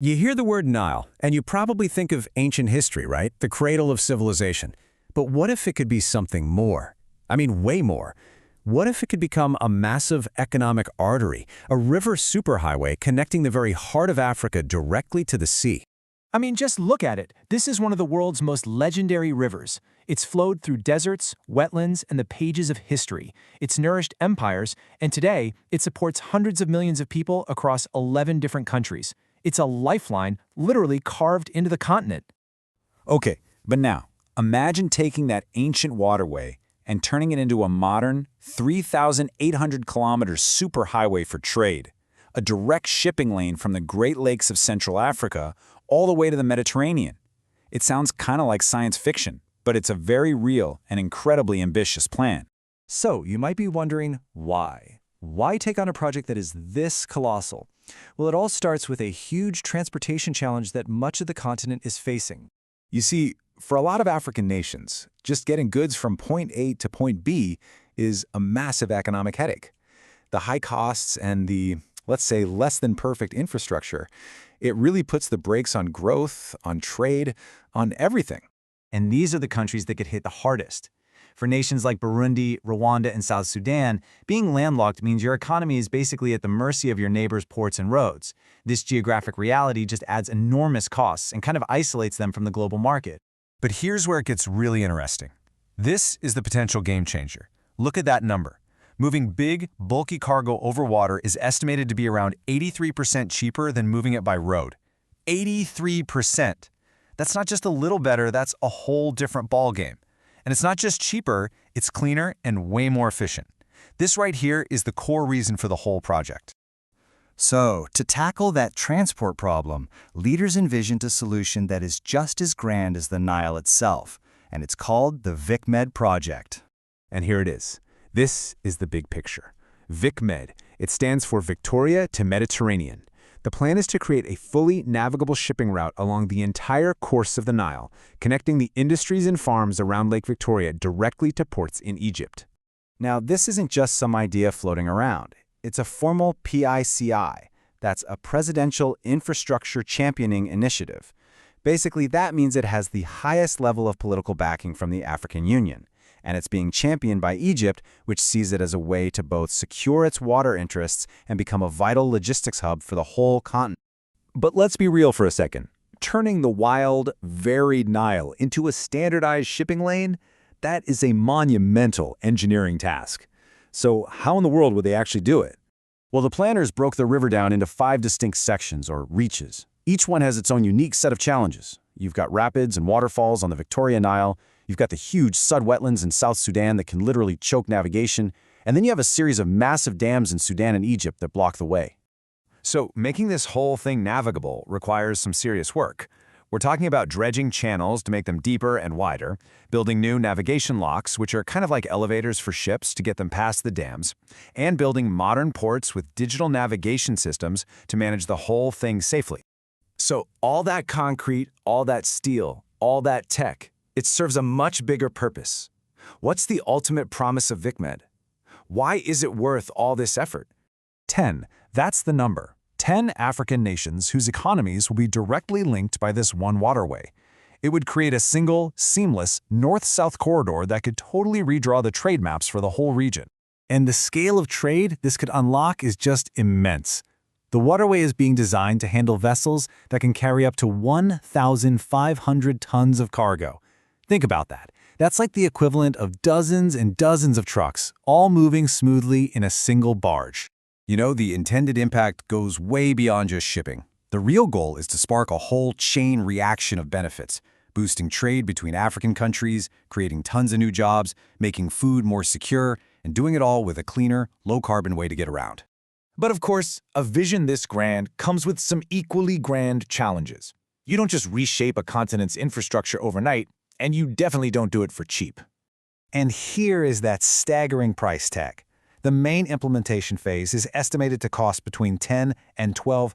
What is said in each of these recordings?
You hear the word Nile, and you probably think of ancient history, right? The cradle of civilization. But what if it could be something more? I mean, way more. What if it could become a massive economic artery, a river superhighway connecting the very heart of Africa directly to the sea? I mean, just look at it. This is one of the world's most legendary rivers. It's flowed through deserts, wetlands, and the pages of history. It's nourished empires, and today, it supports hundreds of millions of people across 11 different countries. It's a lifeline literally carved into the continent. Okay, but now, imagine taking that ancient waterway and turning it into a modern, 3,800-kilometer superhighway for trade, a direct shipping lane from the Great Lakes of Central Africa all the way to the Mediterranean. It sounds kind of like science fiction, but it's a very real and incredibly ambitious plan. So, you might be wondering, why? Why take on a project that is this colossal? Well, it all starts with a huge transportation challenge that much of the continent is facing. You see, for a lot of African nations, just getting goods from point A to point B is a massive economic headache. The high costs and the, let's say, less than perfect infrastructure, it really puts the brakes on growth, on trade, on everything. And these are the countries that get hit the hardest. For nations like Burundi, Rwanda, and South Sudan, being landlocked means your economy is basically at the mercy of your neighbors' ports and roads. This geographic reality just adds enormous costs and kind of isolates them from the global market. But here's where it gets really interesting. This is the potential game changer. Look at that number. Moving big, bulky cargo over water is estimated to be around 83% cheaper than moving it by road. 83%! That's not just a little better, that's a whole different ballgame. And it's not just cheaper, it's cleaner and way more efficient. This right here is the core reason for the whole project. So, to tackle that transport problem, leaders envisioned a solution that is just as grand as the Nile itself, and it's called the VICMED project. And here it is. This is the big picture. VICMED. It stands for Victoria to Mediterranean. The plan is to create a fully navigable shipping route along the entire course of the Nile, connecting the industries and farms around Lake Victoria directly to ports in Egypt. Now, this isn't just some idea floating around. It's a formal PICI. That's a Presidential Infrastructure Championing Initiative. Basically, that means it has the highest level of political backing from the African Union. And it's being championed by Egypt, which sees it as a way to both secure its water interests and become a vital logistics hub for the whole continent. But let's be real for a second. Turning the wild, varied Nile into a standardized shipping lane, that is a monumental engineering task. So how in the world would they actually do it? Well, the planners broke the river down into 5 distinct sections, or reaches. Each one has its own unique set of challenges. You've got rapids and waterfalls on the Victoria Nile. You've got the huge sub-wetlands in South Sudan that can literally choke navigation. And then you have a series of massive dams in Sudan and Egypt that block the way. So making this whole thing navigable requires some serious work. We're talking about dredging channels to make them deeper and wider, building new navigation locks, which are kind of like elevators for ships to get them past the dams, and building modern ports with digital navigation systems to manage the whole thing safely. So all that concrete, all that steel, all that tech, it serves a much bigger purpose. What's the ultimate promise of VICMED? Why is it worth all this effort? 10. That's the number. 10 African nations whose economies will be directly linked by this one waterway. It would create a single, seamless, north-south corridor that could totally redraw the trade maps for the whole region. And the scale of trade this could unlock is just immense. The waterway is being designed to handle vessels that can carry up to 1,500 tons of cargo. Think about that. That's like the equivalent of dozens and dozens of trucks, all moving smoothly in a single barge. You know, the intended impact goes way beyond just shipping. The real goal is to spark a whole chain reaction of benefits, boosting trade between African countries, creating tons of new jobs, making food more secure, and doing it all with a cleaner, low-carbon way to get around. But of course, a vision this grand comes with some equally grand challenges. You don't just reshape a continent's infrastructure overnight, and you definitely don't do it for cheap. And here is that staggering price tag. The main implementation phase is estimated to cost between $10 and $12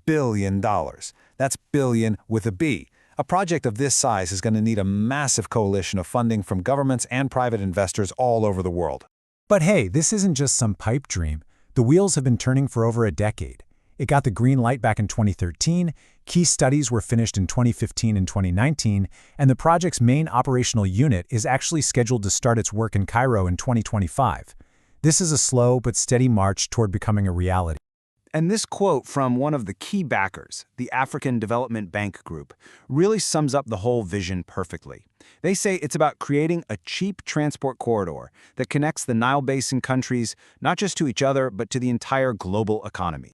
billion. That's billion with a B. A project of this size is going to need a massive coalition of funding from governments and private investors all over the world. But hey, this isn't just some pipe dream. The wheels have been turning for over a decade. It got the green light back in 2013, key studies were finished in 2015 and 2019, and the project's main operational unit is actually scheduled to start its work in Cairo in 2025. This is a slow but steady march toward becoming a reality. And this quote from one of the key backers, the African Development Bank Group, really sums up the whole vision perfectly. They say it's about creating a cheap transport corridor that connects the Nile Basin countries not just to each other, but to the entire global economy.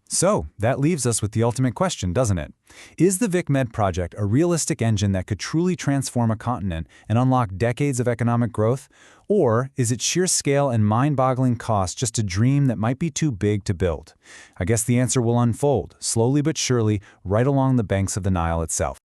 So, that leaves us with the ultimate question, doesn't it? Is the VICMED project a realistic engine that could truly transform a continent and unlock decades of economic growth? Or is it sheer scale and mind-boggling cost just a dream that might be too big to build? I guess the answer will unfold, slowly but surely, right along the banks of the Nile itself.